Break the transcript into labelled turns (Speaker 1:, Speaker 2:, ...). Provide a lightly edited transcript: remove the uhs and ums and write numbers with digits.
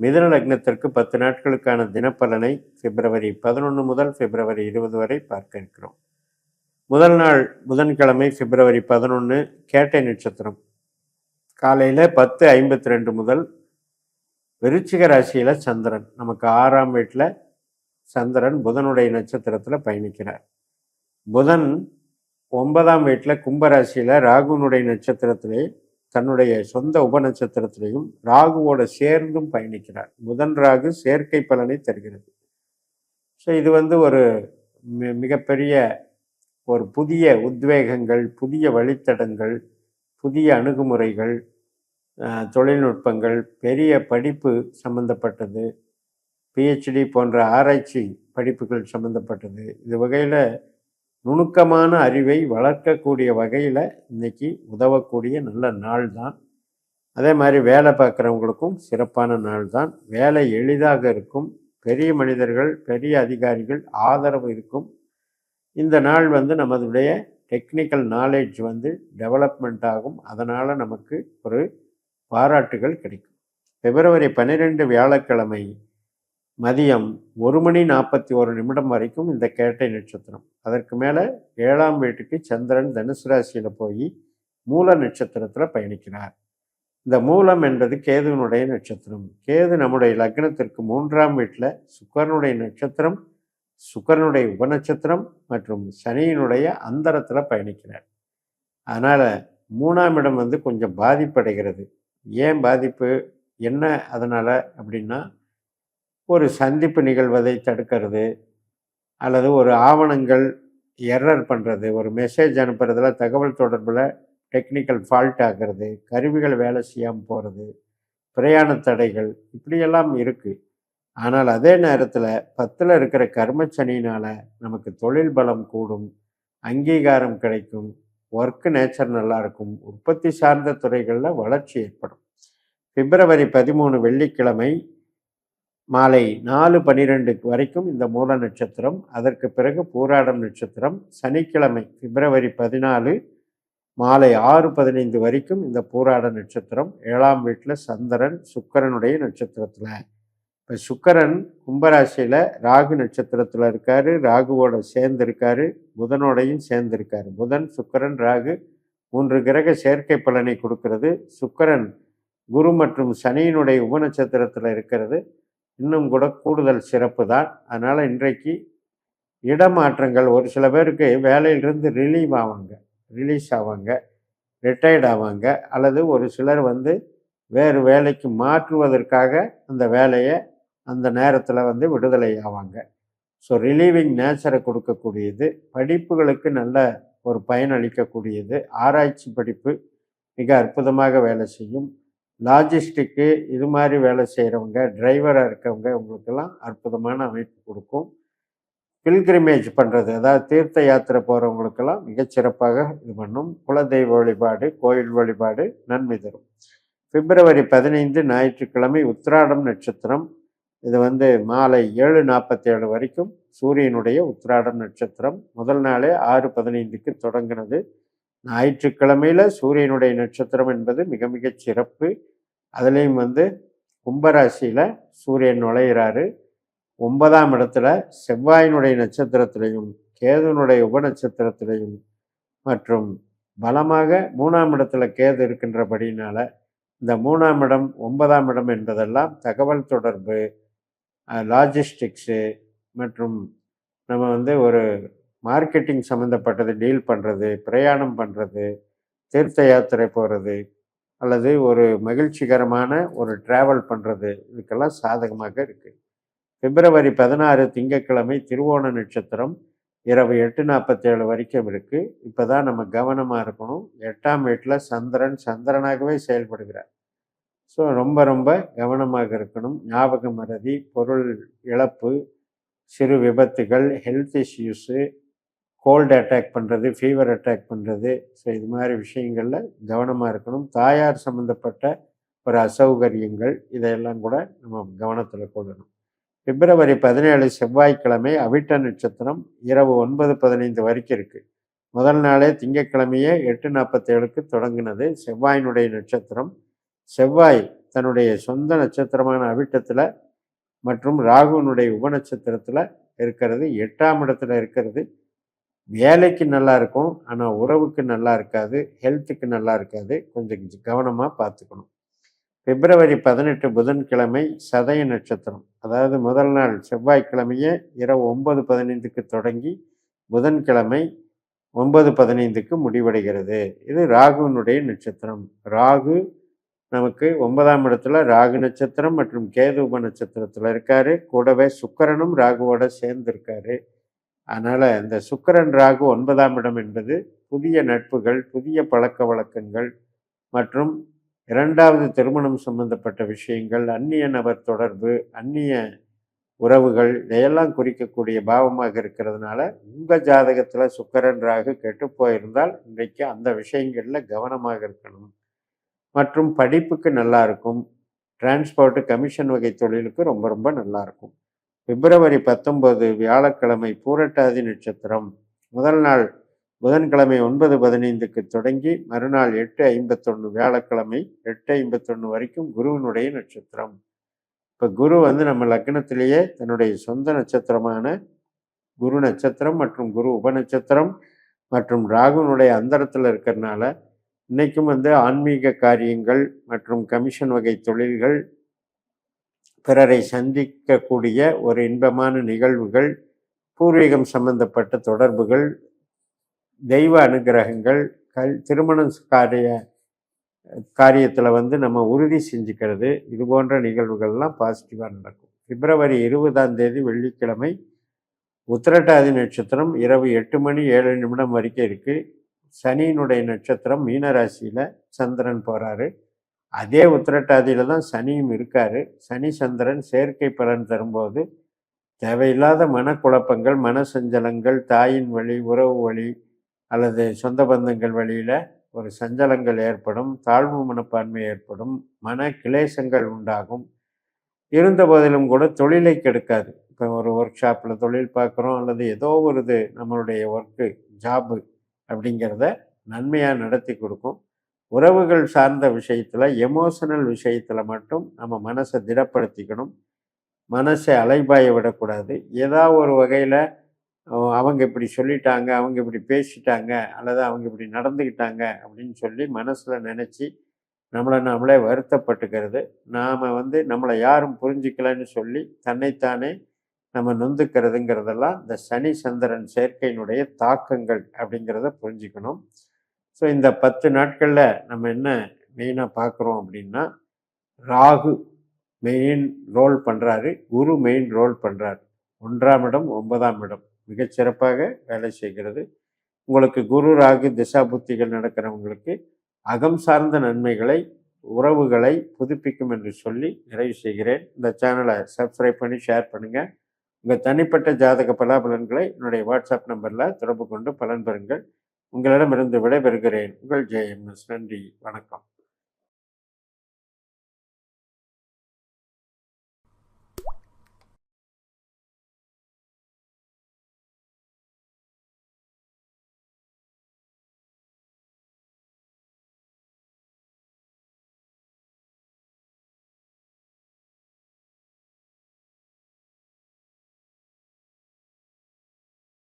Speaker 1: மிதுன லக்னத்திற்கு 10 நாட்களுக்கான தினப்பலனை பிப்ரவரி 11 முதல் பிப்ரவரி 20 வரை பார்க்க இருக்கிறோம். முதல் நாள் புதன்கிழமை பிப்ரவரி 11 கேட்டை நட்சத்திரம் காலையில் 10:52 முதல் விருச்சிக ராசியில் சந்திரன் நமக்கு 6ஆம் வீட்டில் சந்திரன் புதனுடைய நட்சத்திரத்தில் பயணிக்கிறார். புதன் 9ஆம் வீட்டில் கும்பராசியில் ராகுனுடைய நட்சத்திரத்திலே தன்னுடைய சொந்த உப நட்சத்திரத்திலையும் ராகுவோட சேர்ந்தும் பயணிக்கிறார். புதன் ராகு சேர்க்கை பலனை தருகிறது. ஸோ இது ஒரு மிகப்பெரிய ஒரு புதிய உத்வேகங்கள், புதிய வழித்தடங்கள், புதிய அணுகுமுறைகள், தொழில்நுட்பங்கள், பெரிய படிப்பு சம்பந்தப்பட்டது, பிஹெச்டி போன்ற ஆராய்ச்சி படிப்புகள் சம்பந்தப்பட்டது. இது வகையில் நுணுக்கமான அறிவை வளர்க்கக்கூடிய வகையில் இன்னைக்கு உதவக்கூடிய நல்ல நாள் தான். அதே மாதிரி வேலை பார்க்குறவங்களுக்கும் சிறப்பான நாள் தான். வேலை எளிதாக இருக்கும். பெரிய மனிதர்கள், பெரிய அதிகாரிகள் ஆதரவு இருக்கும். இந்த நாள் நமதுடைய டெக்னிக்கல் நாலேஜ் டெவலப்மெண்ட் ஆகும். அதனால் நமக்கு ஒரு பாராட்டுகள் கிடைக்கும். பிப்ரவரி 12 வியாழக்கிழமை மதியம் 1:41 வரைக்கும் இந்த கேட்டை நட்சத்திரம். அதற்கு மேலே 7ஆம் வீட்டுக்கு சந்திரன் தனுசு ராசியில் போய் மூல நட்சத்திரத்தில் பயணிக்கிறார். இந்த மூலம் என்பது கேதுனுடைய நட்சத்திரம். கேது நம்முடைய லக்னத்திற்கு 3ஆம் வீட்டில் சுக்கரனுடைய நட்சத்திரம், சுக்கரனுடைய உபநட்சத்திரம் மற்றும் சனியினுடைய அந்தரத்தில் பயணிக்கிறார். அதனால் 3ஆம் இடம் கொஞ்சம் பாதிப்படைகிறது. ஏன் பாதிப்பு, என்ன அதனால் அப்படின்னா, ஒரு சந்திப்பு நிகழ்வதை தடுக்கிறது, அல்லது ஒரு ஆவணங்கள் எரர் பண்ணுறது, ஒரு மெசேஜ் அனுப்புறதுல தகவல் தொடர்பில் டெக்னிக்கல் ஃபால்ட் ஆகிறது, கருவிகள் வேலை செய்யாமல் போகிறது, பிரயாண தடைகள், இப்படியெல்லாம் இருக்குது. ஆனால் அதே நேரத்தில் 10ல் இருக்கிற கர்மச்சனியினால் நமக்கு தொழில் பலம் கூடும், அங்கீகாரம் கிடைக்கும், ஒர்க்கு நேச்சர் நல்லாயிருக்கும், உற்பத்தி சார்ந்த துறைகளில் வளர்ச்சி ஏற்படும். பிப்ரவரி 13 வெள்ளிக்கிழமை மாலை 4:12 வரைக்கும் இந்த மூல நட்சத்திரம். அதற்கு பிறகு பூராடம் நட்சத்திரம். சனிக்கிழமை பிப்ரவரி 14 மாலை 6:15 வரைக்கும் இந்த பூராட நட்சத்திரம். 7ஆம் வீட்டில் சந்திரன் சுக்கரனுடைய நட்சத்திரத்தில். இப்போ சுக்கரன் கும்பராசியில் ராகு நட்சத்திரத்தில் இருக்கார். ராகுவோட சேர்ந்திருக்காரு, புதனோடையும் சேர்ந்திருக்காரு. புதன், சுக்கரன், ராகு 3 கிரக சேர்க்கை பலனை கொடுக்கிறது. சுக்கரன் குரு மற்றும் சனியினுடைய உபநட்சத்திரத்தில் இருக்கிறது இன்னும் கூட கூடுதல் சிறப்பு தான். அதனால் இன்றைக்கு இடமாற்றங்கள், ஒரு சில பேருக்கு வேலையிலிருந்து ரிலீஸ் ஆவாங்க, ரிட்டையர்ட் ஆவாங்க, அல்லது ஒரு சிலர் வேறு வேலைக்கு மாற்றுவதற்காக அந்த வேலையை அந்த நேரத்தில் விடுதலை ஆவாங்க. ஸோ ரிலீவிங் நேச்சரை கொடுக்கக்கூடியது, படிப்புகளுக்கு நல்ல ஒரு பயனளிக்கக்கூடியது. ஆராய்ச்சி படிப்பு மிக அற்புதமாக வேலை செய்யும். லாஜிஸ்டிக்கு இது மாதிரி வேலை செய்கிறவங்க, டிரைவராக இருக்கவங்க, உங்களுக்கெல்லாம் அற்புதமான அமைப்பு கொடுக்கும். பில்கிரிமேஜ் பண்ணுறது, அதாவது தீர்த்த யாத்திரை போகிறவங்களுக்கெல்லாம் மிகச்சிறப்பாக இது பண்ணும். குலதெய்வ வழிபாடு, கோயில் வழிபாடு நன்மை தரும். பிப்ரவரி 15 ஞாயிற்றுக்கிழமை உத்திராடம் நட்சத்திரம். இது மாலை 7:47 வரைக்கும் சூரியனுடைய உத்திராடம் நட்சத்திரம். முதல் நாளே 6:15க்கு தொடங்கினது. ஞாயிற்றுக்கிழமையில் சூரியனுடைய நட்சத்திரம் என்பது மிக மிக சிறப்பு. அதுலேயும் கும்பராசியில் சூரியன் நுழையிறாரு. 9ஆம் இடத்துல செவ்வாயினுடைய நட்சத்திரத்திலையும் கேதுனுடைய உபநட்சத்திரத்திலையும் மற்றும் பலமாக 3ஆம் இடத்துல கேது இருக்கின்றபடினால இந்த 3ஆம் இடம் 9ஆம் இடம் என்பதெல்லாம் தகவல் தொடர்பு, லாஜிஸ்டிக்ஸு மற்றும் நம்ம ஒரு மார்க்கெட்டிங் சம்மந்தப்பட்டது டீல் பண்ணுறது, பிரயாணம் பண்ணுறது, தீர்த்த யாத்திரை போகிறது, அல்லது ஒரு மகிழ்ச்சிகரமான ஒரு ட்ராவல் பண்ணுறது, இதுக்கெல்லாம் சாதகமாக இருக்குது. பிப்ரவரி 16 திங்கட்கிழமை திருவோண நட்சத்திரம். இரவு 8:47 வரைக்கும் இருக்குது. இப்போ தான் நம்ம கவனமாக இருக்கணும். 8ஆம் வீட்டில் சந்திரனாகவே செயல்படுகிறார். ஸோ ரொம்ப ரொம்ப கவனமாக இருக்கணும். ஞாபக மறதி, பொருள் இழப்பு, சிறு விபத்துகள், ஹெல்த் இஷ்யூஸு, கோல்டு அட்டாக் பண்ணுறது, ஃபீவர் அட்டாக் பண்ணுறது, ஸோ இது மாதிரி விஷயங்களில் கவனமாக இருக்கணும். தாயார் சம்மந்தப்பட்ட ஒரு அசௌகரியங்கள், இதையெல்லாம் கூட நம்ம கவனத்தில் கொள்ளணும். பிப்ரவரி 17 செவ்வாய்க்கிழமை அவிட்ட நட்சத்திரம். இரவு 9:15 வரைக்கும் இருக்குது. முதல் நாளே திங்கட்கிழமையே 8:47க்கு தொடங்கினது. செவ்வாயினுடைய நட்சத்திரம். செவ்வாய் தன்னுடைய சொந்த நட்சத்திரமான அவிட்டத்தில் மற்றும் ராகுனுடைய உபநட்சத்திரத்தில் இருக்கிறது, 8ஆம் இடத்துல இருக்கிறது. வேலைக்கு நல்லா இருக்கும், ஆனால் உறவுக்கு நல்லா இருக்காது, ஹெல்த்துக்கு நல்லா இருக்காது. கொஞ்சம் கவனமாக பார்த்துக்கணும். பிப்ரவரி 18 புதன்கிழமை சதய நட்சத்திரம். அதாவது முதல் நாள் செவ்வாய்க்கிழமையே இரவு 9:15க்கு தொடங்கி புதன்கிழமை 9:15க்கு முடிவடைகிறது. இது ராகுனுடைய நட்சத்திரம். ராகு நமக்கு 9ஆம் இடத்துல ராகு நட்சத்திரம் மற்றும் கேது உப நட்சத்திரத்தில் இருக்காரு. கூடவே சுக்கிரனும் ராகுவோட சேர்ந்து இருக்காரு. அதனால் இந்த சுக்கிரன் ராகு 9ஆம் இடம் என்பது புதிய நட்புகள், புதிய பழக்க வழக்கங்கள் மற்றும் இரண்டாவது திருமணம் சம்பந்தப்பட்ட விஷயங்கள், அந்நிய நபர் தொடர்பு, அந்நிய உறவுகள் இதையெல்லாம் குறிக்கக்கூடிய பாவமாக இருக்கிறதுனால உங்கள் ஜாதகத்தில் சுக்கிரன் ராகு கெட்டு போயிருந்தால் இன்றைக்கு அந்த விஷயங்களில் கவனமாக இருக்கணும். மற்றும் படிப்புக்கு நல்லா இருக்கும். டிரான்ஸ்போர்ட்டு கமிஷன் வகை தொழிலுக்கு ரொம்ப ரொம்ப நல்லா இருக்கும். பிப்ரவரி 19 வியாழக்கிழமை பூரட்டாதி நட்சத்திரம். முதல் நாள் புதன்கிழமை 9:15க்கு தொடங்கி மறுநாள் 8:51 வியாழக்கிழமை 8:51 வரைக்கும் குருவினுடைய நட்சத்திரம். இப்போ குரு நம்ம லக்னத்திலேயே தன்னுடைய சொந்த நட்சத்திரமான குரு நட்சத்திரம் மற்றும் குரு உபநட்சத்திரம் மற்றும் ராகுனுடைய அந்தரத்தில் இருக்கிறதுனால இன்னைக்கும் ஆன்மீக காரியங்கள் மற்றும் கமிஷன் வகை தொழில்கள், பிறரை சந்திக்கக்கூடிய ஒரு இன்பமான நிகழ்வுகள், பூர்வீகம் சம்பந்தப்பட்ட தொடர்புகள், தெய்வ அனுகிரகங்கள், திருமண காரியத்தில் நம்ம உறுதி செஞ்சுக்கிறது, இது போன்ற நிகழ்வுகள்லாம் பாசிட்டிவாக நடக்கும். பிப்ரவரி 20ஆம் தேதி வெள்ளிக்கிழமை உத்திரட்டாதி நட்சத்திரம் இரவு 8:07 வரைக்கும் இருக்குது. சனியினுடைய நட்சத்திரம் மீனராசியில் சந்திரன் போகிறாரு. அதே உத்திரட்டாதியில் தான் சனியும் இருக்கார். சனி சந்திரன் சேர்க்கை பலன் தரும்போது தேவையில்லாத மனக்குழப்பங்கள், மனசஞ்சலங்கள், தாயின் வழி, உறவு வழி அல்லது சொந்த பந்தங்கள் வழியில் ஒரு சஞ்சலங்கள் ஏற்படும், தாழ்வு மனப்பான்மை ஏற்படும், மன கிளேசங்கள் உண்டாகும். இருந்த போதிலும் கூட தொழிலை கெடுக்காது. இப்போ ஒரு ஒர்க் ஷாப்பில் தொழில் பார்க்குறோம் அல்லது ஏதோ ஒரு நம்மளுடைய ஒர்க்கு ஜாபு அப்படிங்கிறத நன்மையாக நடத்தி கொடுக்கும். உறவுகள் சார்ந்த விஷயத்தில், எமோஷனல் விஷயத்தில் மட்டும் நம்ம மனசை திடப்படுத்திக்கணும். மனசை அலைபாய விடக்கூடாது. ஏதாவது ஒரு வகையில் அவங்க இப்படி சொல்லிட்டாங்க, அவங்க இப்படி பேசிட்டாங்க அல்லது அவங்க இப்படி நடந்துக்கிட்டாங்க அப்படின்னு சொல்லி மனசில் நினச்சி நாமளே வருத்தப்பட்டுக்கிறது, நாம் நம்மளை யாரும் புரிஞ்சிக்கலன்னு சொல்லி தன்னைத்தானே நம்ம நொந்துக்கிறதுங்கிறதெல்லாம் இந்த சனி சந்திரன் சேர்க்கையினுடைய தாக்கங்கள் அப்படிங்கிறத புரிஞ்சுக்கணும். ஸோ இந்த 10 நாட்களில் நம்ம என்ன மெயினாக பார்க்குறோம் அப்படின்னா, ராகு மெயின் ரோல் பண்ணுறாரு, குரு மெயின் ரோல் பண்ணுறாரு. 1ஆம் இடம் 9ஆம் இடம் மிகச்சிறப்பாக வேலை செய்கிறது. உங்களுக்கு குரு ராகு திசா புத்திகள் நடக்கிறவங்களுக்கு அகம் சார்ந்த நன்மைகளை, உறவுகளை புதுப்பிக்கும் என்று சொல்லி நிறைவு செய்கிறேன். இந்த சேனலை சப்ஸ்கிரைப் பண்ணி ஷேர் பண்ணுங்கள். உங்கள் தனிப்பட்ட ஜாதக பலாபலன்களை என்னுடைய வாட்ஸ்அப் நம்பரில் தொடர்பு கொண்டு பலன் பெறுங்கள். உங்களிடமிருந்து விடைபெறுகிறேன். உங்கள் ஜெயம்எஸ். நன்றி, வணக்கம்.